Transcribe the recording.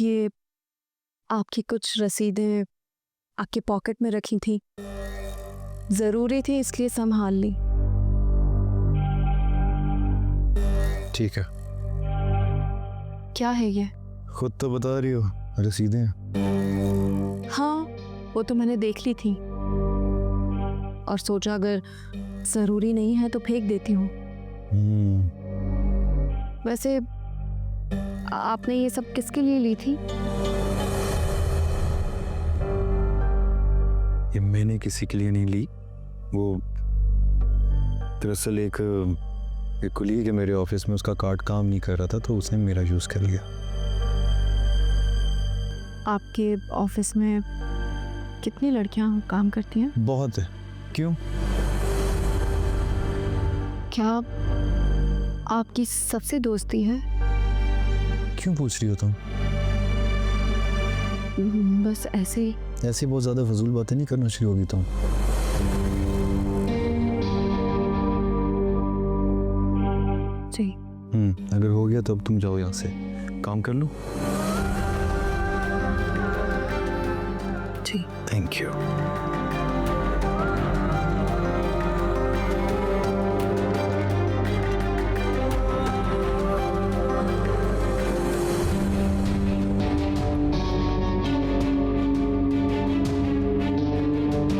ये आपकी कुछ रसीदें आपके पॉकेट में रखी थी, जरूरी थी इसलिए संभाल ली। ठीक है, क्या है ये? खुद तो बता रही हो, रसीदें। हाँ, वो तो मैंने देख ली थी और सोचा अगर जरूरी नहीं है तो फेंक देती हूँ। वैसे आपने ये सब किसके लिए ली थी? ये मैंने किसी के लिए नहीं ली। वो दरअसल एक कुलीग है मेरे ऑफिस में, उसका कार्ड काम नहीं कर रहा था तो उसने मेरा यूज कर लिया। आपके ऑफिस में कितनी लड़कियां काम करती हैं? बहुत है। क्यों? क्या आपकी सबसे दोस्ती है? क्यों पूछ रही हो तुम? बस ऐसे ही। ऐसी बहुत ज्यादा फजूल बातें नहीं करना शुरू होगी तुम। जी। अगर हो गया तो अब तुम जाओ यहाँ से, काम कर लो। जी। Thank you.